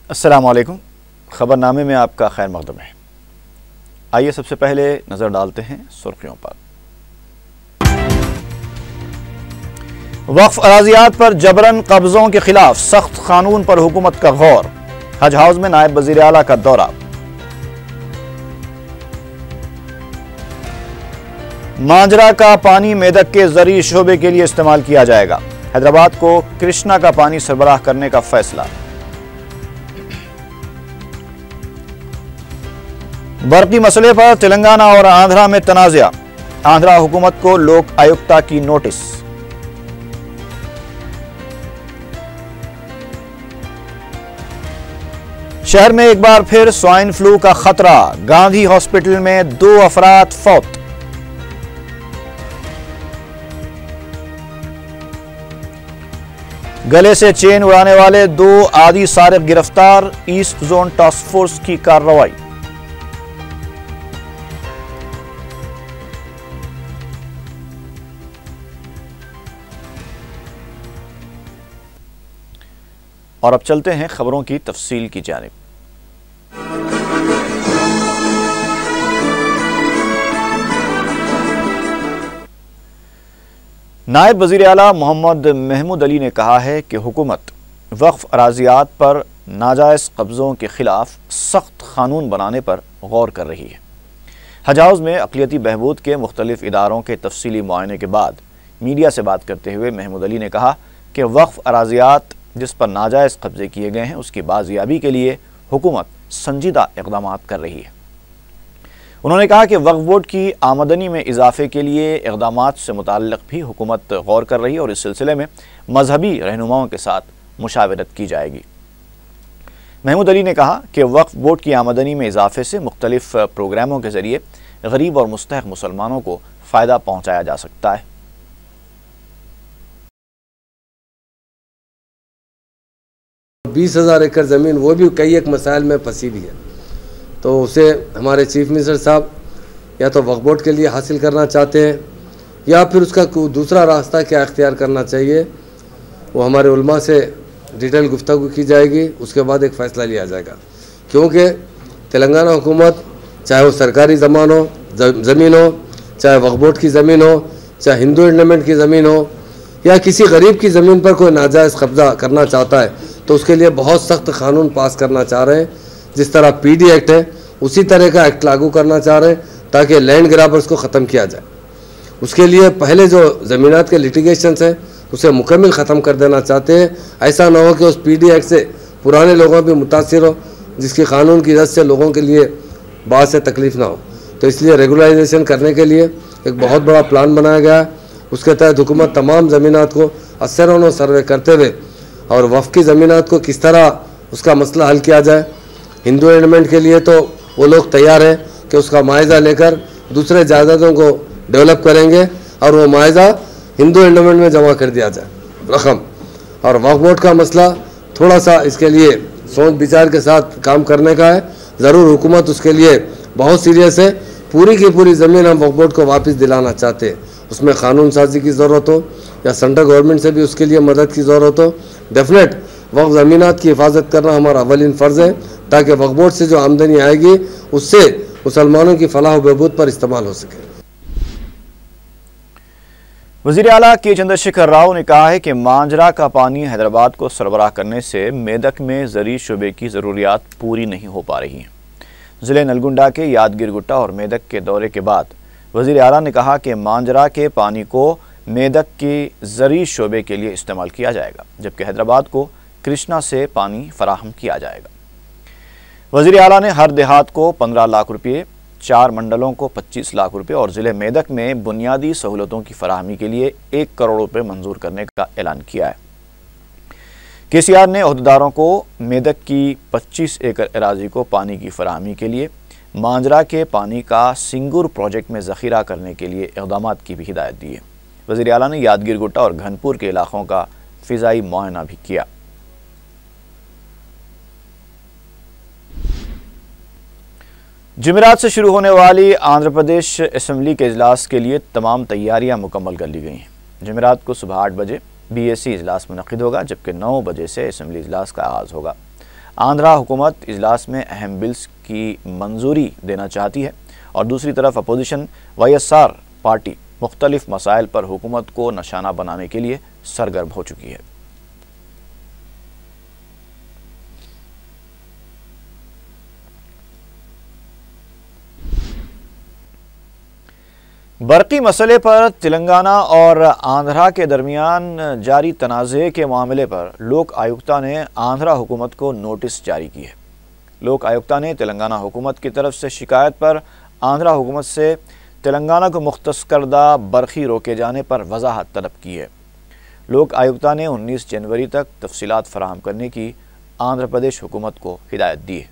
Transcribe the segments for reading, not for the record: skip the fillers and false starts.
अस्सलामुअलैकुम। ख़बरनामे में आपका खैर मक़दम है। आइए सबसे पहले नज़र डालते हैं सुर्खियों पर। वक्फ अराज़ियात पर जबरन कब्ज़ों के खिलाफ सख्त कानून पर हुकूमत का गौर। हज हाउस में नायब वज़ीर आला का दौरा। मांजरा का पानी मेदक के ज़रूरी शोबे के लिए इस्तेमाल किया जाएगा। हैदराबाद को कृष्णा का पानी सरबराह करने का फैसला। बरकी मसले पर तेलंगाना और आंध्रा में तनाज़ा। आंध्रा हुकूमत को लोक आयुक्ता की नोटिस। शहर में एक बार फिर स्वाइन फ्लू का खतरा। गांधी हॉस्पिटल में 2 अफराद फौत। गले से चेन उड़ाने वाले 2 आदि सारिक गिरफ्तार। ईस्ट जोन टास्क फोर्स की कार्रवाई। और अब चलते हैं खबरों की तफसील की जानिब। नायब वज़ीर आला मोहम्मद महमूद अली ने कहा है कि हुकूमत वक्फ अराज़ियात पर नाजायज़ कब्ज़ों के खिलाफ सख्त कानून बनाने पर गौर कर रही है। हज हाउस में अक़लियती बहबूद के मुख्तलिफ इदारों के तफसीली मुआयने के बाद मीडिया से बात करते हुए महमूद अली ने कहा कि वक्फ अराज़ियात जिस पर नाजायज़ कब्जे किए गए हैं उसकी बाजियाबी के लिए हुकूमत संजीदा इक़दाम कर रही है। उन्होंने कहा कि वक्फ बोर्ड की आमदनी में इजाफे के लिए इक़दाम से मुताल्लिक़ भी हुकूमत गौर कर रही है और इस सिलसिले में मजहबी रहनुमाओं के साथ मुशावरत की जाएगी। महमूद अली ने कहा कि वक्फ बोर्ड की आमदनी में इजाफे से मुख्तलिफ प्रोग्रामों के ज़रिए गरीब और मुस्तहक़ मुसलमानों को फ़ायदा पहुँचाया जा सकता है। 20,000 एकड़ ज़मीन वो भी कई एक मसाइल में फंसी हुई है, तो उसे हमारे चीफ मिनिस्टर साहब या तो वक्फ बोर्ड के लिए हासिल करना चाहते हैं या फिर उसका दूसरा रास्ता क्या इख्तियार करना चाहिए, वो हमारे उलमा से डिटेल गुफ्तगू की जाएगी। उसके बाद एक फ़ैसला लिया जाएगा, क्योंकि तेलंगाना हुकूमत चाहे वो सरकारी ज़मीन हो, चाहे वक्फ बोर्ड की ज़मीन हो, चाहे हिंदू एंडोमेंट की ज़मीन हो या किसी गरीब की ज़मीन पर कोई नाजायज़ कब्ज़ा करना चाहता है तो उसके लिए बहुत सख्त कानून पास करना चाह रहे हैं। जिस तरह PD एक्ट है उसी तरह का एक्ट लागू करना चाह रहे हैं ताकि लैंड ग्रैबर्स को ख़त्म किया जाए। उसके लिए पहले जो ज़मीनात के लिटिगेशंस हैं उसे मुकम्मल ख़त्म कर देना चाहते हैं। ऐसा ना हो कि उस PD एक्ट से पुराने लोगों भी मुतासिर हो, जिसकी कानून की वजह से लोगों के लिए बात से तकलीफ़ ना हो। तो इसलिए रेगुलराइजेशन करने के लिए एक बहुत बड़ा प्लान बनाया गया है। उसके तहत हुकूमत तमाम ज़मीनात को असर सर्वे करते हुए और वफ़ की ज़मीनात को किस तरह उसका मसला हल किया जाए। हिंदू एंडोमेंट के लिए तो वो लोग तैयार हैं कि उसका मुआवजा लेकर दूसरे जायदादों को डेवलप करेंगे और वो मुआवजा हिंदू एंडोमेंट में जमा कर दिया जाए रकम। और वक्फ बोर्ड का मसला थोड़ा सा इसके लिए सोच विचार के साथ काम करने का है। ज़रूर हुकूमत उसके लिए बहुत सीरियस है। पूरी की पूरी ज़मीन हम वक्फ बोर्ड को वापस दिलाना चाहते हैं। उसमें कानून साजी की ज़रूरत हो या सेंट्रल गवर्नमेंट से भी उसके लिए मदद की ज़रूरत हो। डेफिनेट वक्फ ज़मीनात की हिफाजत करना हमारा अवलिन फ़र्ज़ है ताकि वक्फ बोर्ड से जो आमदनी आएगी उससे मुसलमानों की फलाह व बहबूद पर इस्तेमाल हो सके। वज़ीर आला के चंद्रशेखर राव ने कहा है कि मांजरा का पानी हैदराबाद को सरबराह करने से मेदक में ज़रूरी शोबे की ज़रूरियात पूरी नहीं हो पा रही हैं। ज़िले नलगुंडा के यादगिर गुट्टा और मेदक के दौरे के बाद वज़ीर आला ने कहा कि मांजरा के पानी को मेदक के ज़रूरी शोबे के लिए इस्तेमाल किया जाएगा, जबकि हैदराबाद को कृष्णा से पानी फराहम किया जाएगा। वज़ीर आला ने हर देहात को 15 लाख रुपये, 4 मंडलों को 25 लाख रुपये और ज़िले मेदक में बुनियादी सहूलतों की फराहमी के लिए 1 करोड़ रुपये मंजूर करने का ऐलान किया है। KCR ने अहदेदारों को मेदक की 25 एकड़ अराजी को पानी की फराहमी के लिए मांजरा के पानी का सिंगूर प्रोजेक्ट में ज़ख़ीरा करने के लिए इक़दाम की भी हिदायत दी है। वज़ीर आला ने यादगिर गुट्टा और घनपुर के इलाकों का फ़िज़ाई मुआयना भी किया। जुमेरात से शुरू होने वाली आंध्र प्रदेश असम्बली के इजलास के लिए तमाम तैयारियां मुकम्मल कर ली गई हैं। जुमेरात को सुबह 8 बजे BAC इजलास मुनक़िद होगा, जबकि 9 बजे से असम्बली इजलास का आगाज़ होगा। आंध्रा हुकूमत इजलास में अहम बिल्स की मंजूरी देना चाहती है और दूसरी तरफ अपोजिशन YSR पार्टी मुख्तलिफ मसाइल पर हुकूमत को निशाना बनाने के लिए सरगर्म हो चुकी है। बरकी मसले पर तेलंगाना और आंध्रा के दरमियान जारी तनाज़े के मामले पर लोक आयुक्ता ने आंध्रा हुकूमत को नोटिस जारी की है। लोक आयुक्ता ने तेलंगाना हुकूमत की तरफ से शिकायत पर आंध्रा हुकूमत से तेलंगाना को मुख्तस करदा बरखी रोके जाने पर वजाहत तलब की है। लोक आयुक्ता ने 19 जनवरी तक तफसीलात फराहम करने की आंध्र प्रदेश हुकूमत को हिदायत दी है।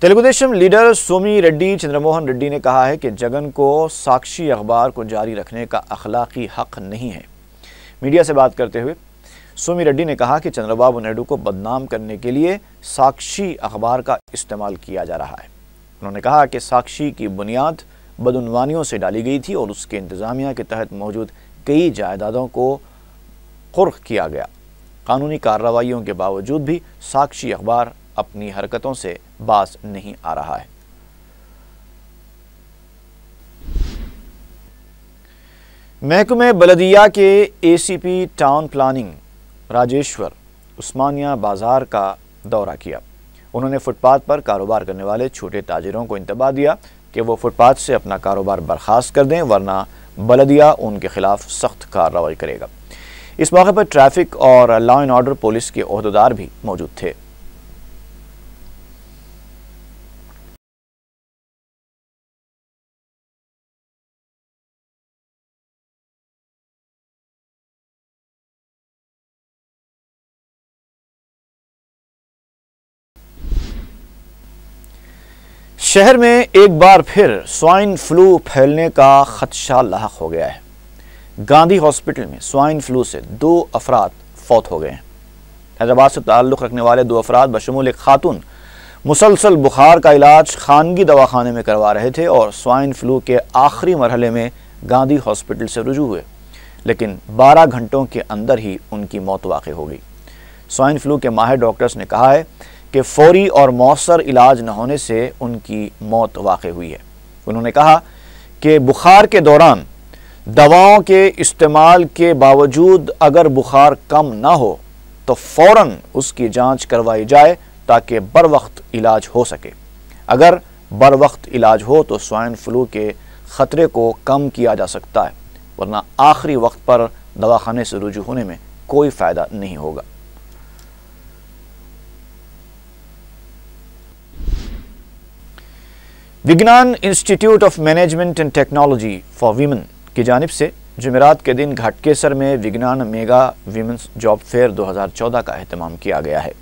तेलुगुदेशम लीडर सोमी रेड्डी चंद्रमोहन रेड्डी ने कहा है कि जगन को साक्षी अखबार को जारी रखने का अखलाकी हक नहीं है। मीडिया से बात करते हुए सोमी रेड्डी ने कहा कि चंद्रबाबू नायडू को बदनाम करने के लिए साक्षी अखबार का इस्तेमाल किया जा रहा है। उन्होंने कहा कि साक्षी की बुनियाद बदउनवानियों से डाली गई थी और उसके इंतजामिया के तहत मौजूद कई जायदादों को कुर्क किया गया। कानूनी कार्रवाइयों के बावजूद भी साक्षी अखबार अपनी हरकतों से बाज नहीं आ रहा है। महकमे बलदिया के ACP टाउन प्लानिंग राजेश्वर उस्मानिया बाजार का दौरा किया। उन्होंने फुटपाथ पर कारोबार करने वाले छोटे ताजिरों को इंतबाह दिया कि वो फुटपाथ से अपना कारोबार बर्खास्त कर दें, वरना बलदिया उनके खिलाफ सख्त कार्रवाई करेगा। इस मौके पर ट्रैफिक और लॉ एंड ऑर्डर पुलिस के ओहदेदार भी मौजूद थे। शहर में एक बार फिर स्वाइन फ्लू फैलने का खदशा लाहक हो गया है। गांधी हॉस्पिटल में स्वाइन फ्लू से 2 अफराद फौत हो गए हैं। हैदराबाद से ताल्लुक़ रखने वाले 2 अफराद बशमूल एक खातून मुसलसल बुखार का इलाज खानगी दवाखाने में करवा रहे थे और स्वाइन फ्लू के आखिरी मरहले में गांधी हॉस्पिटल से रुजू हुए, लेकिन 12 घंटों के अंदर ही उनकी मौत वाक़ हो गई। स्वाइन फ्लू के माहिर डॉक्टर्स ने कहा है कि फौरी और मौसर इलाज न होने से उनकी मौत वाक़ हुई है। उन्होंने कहा कि बुखार के दौरान दवाओं के इस्तेमाल के बावजूद अगर बुखार कम ना हो तो फ़ौरन उसकी जांच करवाई जाए ताकि बर वक्त इलाज हो सके। अगर बर वक्त इलाज हो तो स्वाइन फ्लू के ख़तरे को कम किया जा सकता है, वरना आखिरी वक्त पर दवाखाने से रुजू होने में कोई फ़ायदा नहीं होगा। विज्ञान institute of management and technology for women की जानिब से जुमेरात के दिन घाटकेसर में विज्ञान मेगा वीमेंस जॉब फेयर 2014 का एहतमाम किया गया है।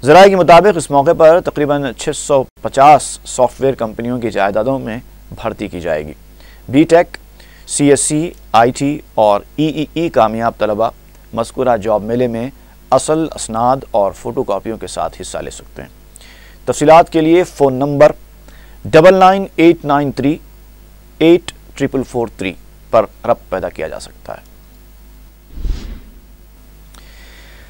ज़राए के मुताबिक इस मौके पर तकरीबन 650 सॉफ्टवेयर कंपनियों की जायदादों में भर्ती की जाएगी। BTech, CSC, IT और EEE कामयाब तलबा मज़कूरा जॉब मेले में असल असनाद और फ़ोटो कापियों के साथ हिस्सा ले सकते हैं। तफसीलात के लिए फ़ोन नंबर 9989384443 पर रब्त पैदा किया जा सकता है।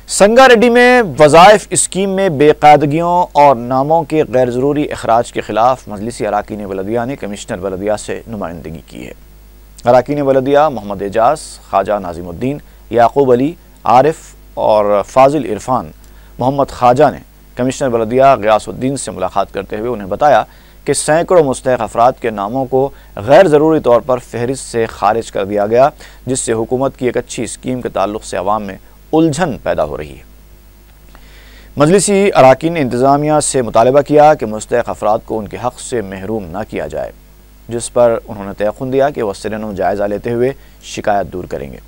संगारेड्डी में वज़ाइफ स्कीम में बेकायदगियों और नामों के गैर ज़रूरी अखराज के खिलाफ मजलिसी अराकीन बलदिया ने कमिश्नर बलदिया से नुमाइंदगी की है। अराकीन बलदिया मोहम्मद एजाज, ख्वाजा नाजिमुद्दीन, याकूब अली, आरिफ और फाजिल इरफान मोहम्मद ख्वाजा ने कमिश्नर बलदिया गयासुद्दीन से मुलाकात करते हुए उन्हें बताया कि सैकड़ों मुस्तहक़ अफराद के नामों को गैर ज़रूरी तौर पर फहरिस्त से खारिज कर दिया गया, जिससे हुकूमत की एक अच्छी स्कीम के ताल्लुक़ से अवाम में उलझन पैदा हो रही है। मजलिसी अराकीन ने इंतज़ामिया से मुतालबा किया कि मुस्तहक़ अफराद को उनके हक़ से महरूम न किया जाए, जिस पर उन्होंने तयक़ुन दिया कि वह सिरनो जायज़ा लेते हुए शिकायत दूर करेंगे।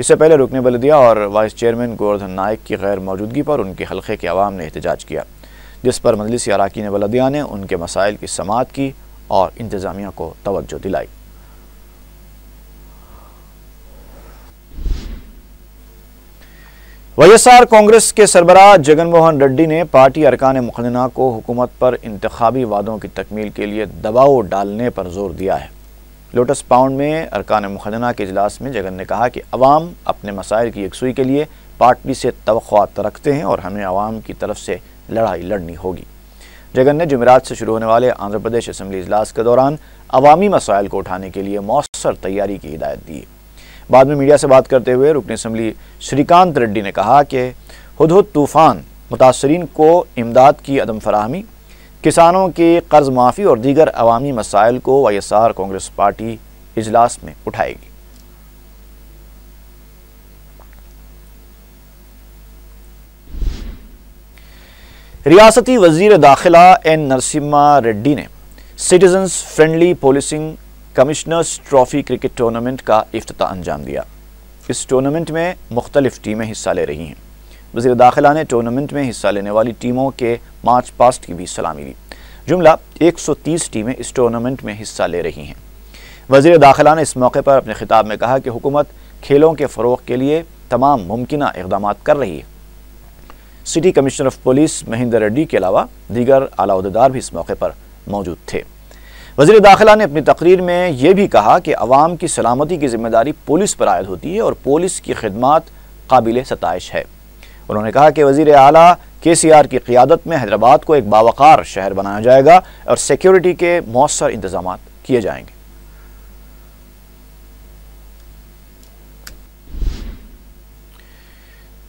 इससे पहले रुकने बलदिया और वाइस चेयरमैन गोवर्धन नायक की गैर मौजूदगी पर उनके हल्के के अवाम ने एहतजाज किया, जिस पर मजलिसी अराकीन बलदिया ने उनके मसाइल की समाअत की और इंतज़ामिया को तवज्जो दिलाई। YSR कांग्रेस के सरबराह जगन मोहन रेड्डी ने पार्टी अरकान मुक़न्नना को हुकूमत पर इंतखाबी वादों की तकमील के लिए दबाव डालने पर जोर दिया है। लोटस पाउंड में अरकान मुखदना के इजलास में जगन ने कहा कि अवाम अपने मसाइल की यकसुई के लिए पार्टी से तवक्कुआत रखते हैं और हमें अवाम की तरफ से लड़ाई लड़नी होगी। जगन ने जुमेरात से शुरू होने वाले आंध्र प्रदेश असम्बली इजलास के दौरान अवामी मसाइल को उठाने के लिए मौसर तैयारी की हिदायत दी। बाद में मीडिया से बात करते हुए रुकन असम्बली श्रीकांत रेड्डी ने कहा कि हुदहुद तूफान मुतासरीन को इमदाद की अदम फराहमी, किसानों के कर्ज माफ़ी और दीगर अवामी मसाइल को वाईएसआर कांग्रेस पार्टी इजलास में उठाएगी। रियासती वजीर दाखिला एन नरसिम्हा रेड्डी ने citizens friendly policing commissioners trophy cricket tournament का इफ्तिताह अंजाम दिया। इस टूर्नामेंट में मुख्तलिफ टीमें हिस्सा ले रही हैं। वज़ीर दाखिला ने टूर्नामेंट में हिस्सा लेने वाली टीमों के मार्च पास्ट की भी सलामी दी। जुमला 130 टीमें इस टूर्नामेंट में हिस्सा ले रही हैं। वज़ीर दाखिला ने इस मौके पर अपने खिताब में कहा कि हुकूमत खेलों के फ़रोग़ के लिए तमाम मुमकिना इक़दामात कर रही है। City commissioner of police Mahendra Reddy के अलावा दीगर आला ओहदेदार भी इस मौके पर मौजूद थे। वज़ीर दाखिला ने अपनी तकरीर में यह भी कहा कि अवाम की सलामती की जिम्मेदारी पुलिस पर आयद होती है और पुलिस की खिदमात काबिल सताइश है। उन्होंने कहा कि वज़ीर आला KCR की क़ियादत में हैदराबाद को एक बावकार शहर बनाया जाएगा और सिक्योरिटी के मौसर इंतजाम किए जाएंगे।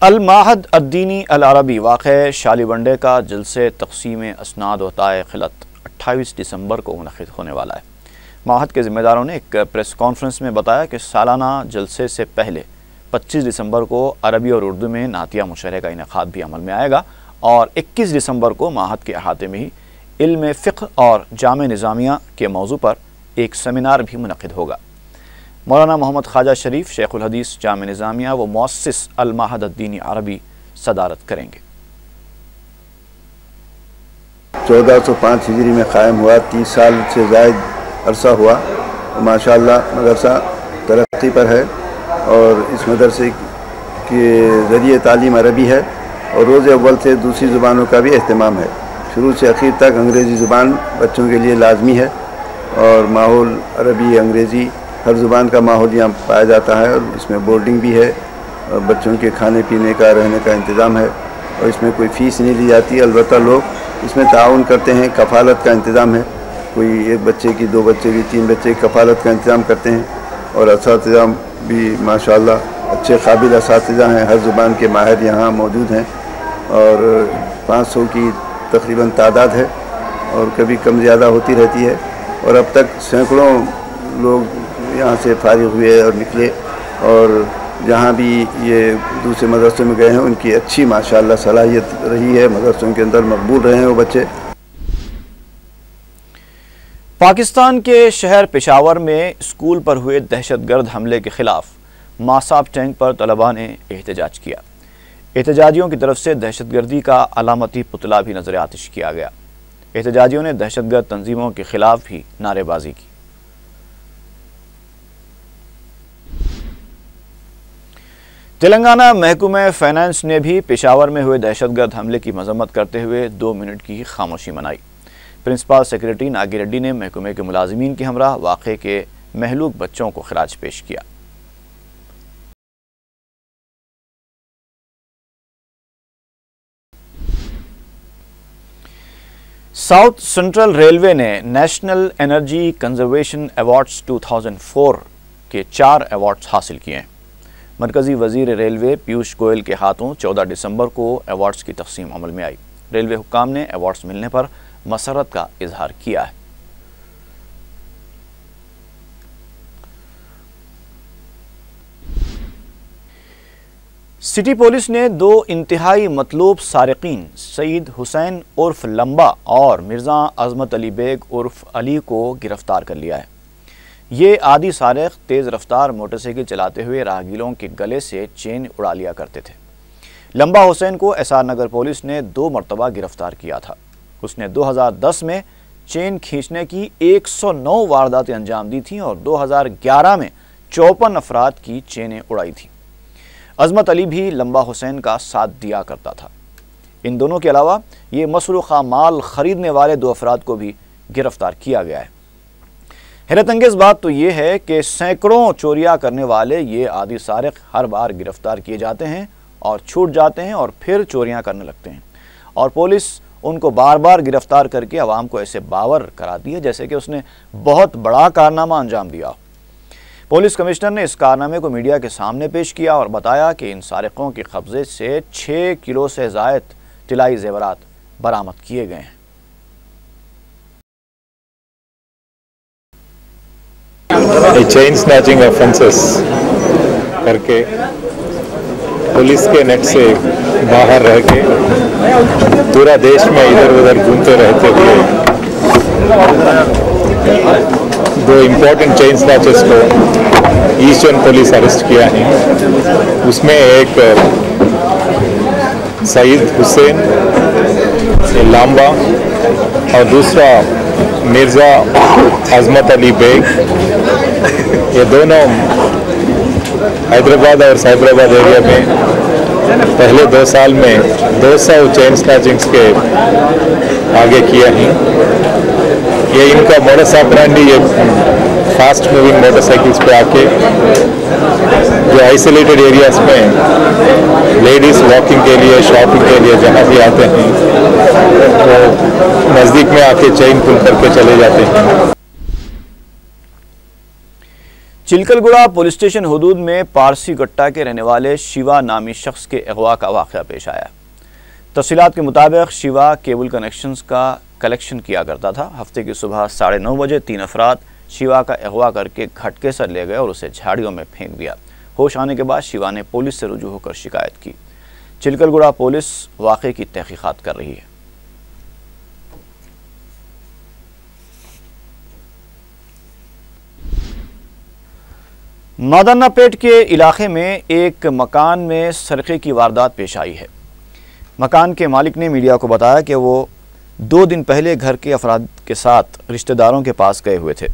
अल-माहद अद-दीनी अल-अरबी वाक़े शाली वनडे का जलसे तक़सीम असनाद व ताए खिलत 28 दिसंबर को मुनक़िद होने वाला है। माहद के ज़िम्मेदारों ने एक प्रेस कॉन्फ्रेंस में बताया कि सालाना जलसे से पहले 25 दिसंबर को अरबी और उर्दू में नातिया मुशायरे का इनेक़ाद भी अमल में आएगा और 21 दिसंबर को माहद के अहाते में ही इल्म फ़िक़्ह और जामे निज़ामिया के मौजू पर एक सेमिनार भी मुनक़िद होगा। मौलाना मोहम्मद ख्वाजा शरीफ शेखुल हदीस जामे निज़ामिया व मुअस्सिस अल-माहद अद-दीनी अरबी सदारत करेंगे। 1405 हिजरी में क़ायम हुआ, 30 साल से ज़ायद अरसा हुआ। माशाअल्लाह मदरसा तरक्की पर है और इस मदरसे के ज़रिए तालीम अरबी है और रोज़ अव्वल से दूसरी ज़ुबानों का भी अहतमाम है। शुरू से आखिर तक अंग्रेज़ी ज़ुबान बच्चों के लिए लाजमी है और माहौल अरबी अंग्रेज़ी हर ज़ुबान का माहौल यहाँ पाया जाता है और इसमें बोर्डिंग भी है और बच्चों के खाने पीने का रहने का इंतज़ाम है और इसमें कोई फ़ीस नहीं ली जाती। अलबत्ता लोग इसमें ताउन करते हैं, कफ़ालत का इंतज़ाम है। कोई एक बच्चे की, 2 बच्चे की, 3 बच्चे की कफ़ालत का इंतज़ाम करते हैं और असातिज़ा भी माशाअल्लाह अच्छे काबिल असातिज़ा हैं। हर ज़ुबान के माहिर यहाँ मौजूद हैं और 500 की तकरीबन तादाद है और कभी कम ज़्यादा होती रहती है और अब तक सैकड़ों लोग यहाँ से फारिग हुए और निकले और जहाँ भी ये दूसरे मदरसों में गए हैं उनकी अच्छी माशाअल्लाह सलाहियत रही है, मदरसों के अंदर मकबूल रहे हैं वो बच्चे। पाकिस्तान के शहर पेशावर में स्कूल पर हुए दहशतगर्द हमले के खिलाफ मासाब टैंक पर तलबा ने एहतजाज किया। एहतजाजियों की तरफ से दहशतगर्दी का अलामती पुतला भी नजर आतिश किया गया। एहतजाजियों ने दहशतगर्द तंजीमों के खिलाफ भी नारेबाजी की। तेलंगाना महकूमा फाइनेंस ने भी पेशावर में हुए दहशतगर्द हमले की मजम्मत करते हुए 2 मिनट की खामोशी मनाई। प्रिंसिपल सेक्रेटरी नागी रेड्डी ने महकूमे के मुलाजिमीन के हमरा वाक़े के महलूक बच्चों को खिराज पेश किया। साउथ सेंट्रल रेलवे ने नेशनल एनर्जी कंजर्वेशन अवार्ड्स 2004 के 4 अवार्ड्स हासिल किए हैं। मरकजी वजीर रेलवे पीयूष गोयल के हाथों 14 दिसंबर को अवार्ड्स की तकसीम अमल में आई। रेलवे हुक्काम ने अवार्ड्स मिलने पर मसरत का इजहार किया है। सिटी पुलिस ने 2 इंतहाई मतलूब सारिकीन सईद हुसैन उर्फ लंबा और मिर्ज़ा अजमत अली बेग उर्फ अली को गिरफ्तार कर लिया है। ये आदि सारिक तेज़ रफ्तार मोटरसाइकिल चलाते हुए राहगीरों के गले से चेन उड़ा लिया करते थे। लंबा हुसैन को एसआर नगर पुलिस ने 2 मरतबा गिरफ्तार किया था। उसने 2010 में चेन खींचने की 109 वारदातें अंजाम दी थीं और 2011 में 54 अफराद की चेनें उड़ाई थीं। अजमत अली भी लंबा हुसैन का साथ दिया करता था। इन दोनों के अलावा ये मसरूक़ा माल खरीदने वाले 2 अफराद को भी गिरफ्तार किया गया है। हैरत अंगेज बात तो ये है कि सैकड़ों चोरियां करने वाले ये आदि सारिक हर बार गिरफ्तार किए जाते हैं और छूट जाते हैं और फिर चोरियां करने लगते हैं, और पुलिस उनको बार बार गिरफ्तार करके आवाम को ऐसे बावर कराती है जैसे कि उसने बहुत बड़ा कारनामा अंजाम दिया। पुलिस कमिश्नर ने इस कारनामे को मीडिया के सामने पेश किया और बताया कि इन सारिकों के कब्जे से 6 किलो से ज़ायद तिलाई जेवरात बरामद किए गए हैं। चेन स्नैचिंग ऑफेंसेस करके पुलिस के नेट से बाहर रह के पूरा देश में इधर उधर घूमते रहते हुए 2 इम्पोर्टेंट चेन स्नैचर्स को ईस्ट जोन पुलिस अरेस्ट किया है। उसमें एक सईद हुसैन लांबा और दूसरा मिर्ज़ा अजमत अली बेग, ये दोनों हैदराबाद और साइबराबाद एरिया में पहले 2 साल में 200 चेन स्नैचिंग्स के आगे किया है। ये इनका मोडस ऑपरेंडी ये फास्ट मूविंग मोटरसाइकिल्स पे आके जो आइसोलेटेड एरियाज में लेडीज़ वॉकिंग के लिए, शॉपिंग के लिए जहाँ भी आते हैं तो नज़दीक में आके चेन पुल करके चले जाते हैं। चिलकलगुड़ा पुलिस स्टेशन हुदूद में पारसी गट्टा के रहने वाले शिवा नामी शख्स के अगवा का वाक़या पेश आया। तफसीलात के मुताबिक शिवा केबल कनेक्शंस का कलेक्शन किया करता था। हफ्ते की सुबह 9:30 बजे 3 अफराद शिवा का अगवा करके घटके से ले गए और उसे झाड़ियों में फेंक दिया। होश आने के बाद शिवा ने पुलिस से रुजू होकर शिकायत की। चिलकलगुड़ा पुलिस वाक़े की तहकीकात कर रही है। मादन्नापेट के इलाके में एक मकान में सरक़े की वारदात पेश आई है। मकान के मालिक ने मीडिया को बताया कि वो 2 दिन पहले घर के अफराद के साथ रिश्तेदारों के पास गए हुए थे।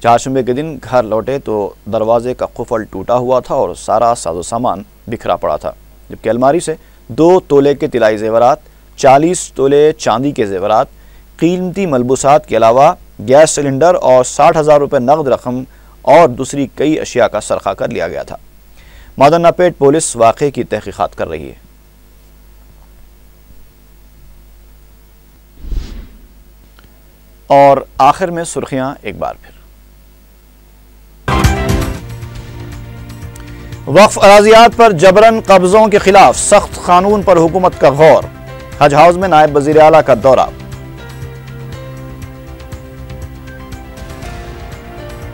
चारशंबे के दिन घर लौटे तो दरवाजे का कुफल टूटा हुआ था और सारा साजो सामान बिखरा पड़ा था, जबकि अलमारी से 2 तोले के तिलाई जेवरात, 40 तोले चांदी के जेवरात, कीमती मलबूसात के अलावा गैस सिलेंडर और 60,000 रुपये नकद रकम और दूसरी कई अशिया का सरखा कर लिया गया था। मादन्नापेट पुलिस वाक़े की तहकीकात कर रही है। और आखिर में सुर्खियां एक बार फिर। वक्फ अराजियात पर जबरन कब्जों के खिलाफ सख्त कानून पर हुकूमत का गौर। हज हाउस में नायब वजीर आला का दौरा।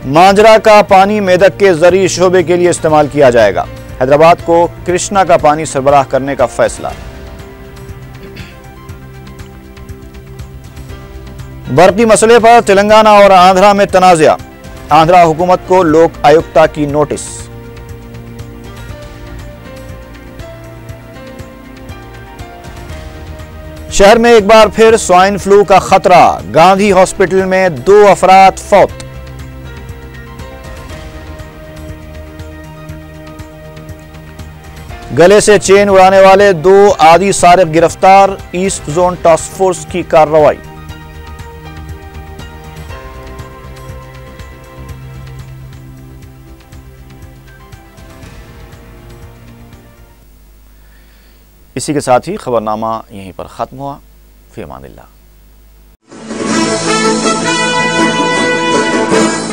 मांजरा का पानी मेदक के ज़रूरी शोबे के लिए इस्तेमाल किया जाएगा। हैदराबाद को कृष्णा का पानी सरबराह करने का फैसला। बर्की मसले पर तेलंगाना और आंध्रा में तनाज़ा। आंध्रा हुकूमत को लोक आयुक्ता की नोटिस। शहर में एक बार फिर स्वाइन फ्लू का खतरा। गांधी हॉस्पिटल में 2 अफराद फौत। गले से चेन उड़ाने वाले 2 आदि सारिक गिरफ्तार। ईस्ट जोन टास्क फोर्स की कार्रवाई। इसी के साथ ही खबरनामा यहीं पर खत्म हुआ। फी अमानिल्लाह।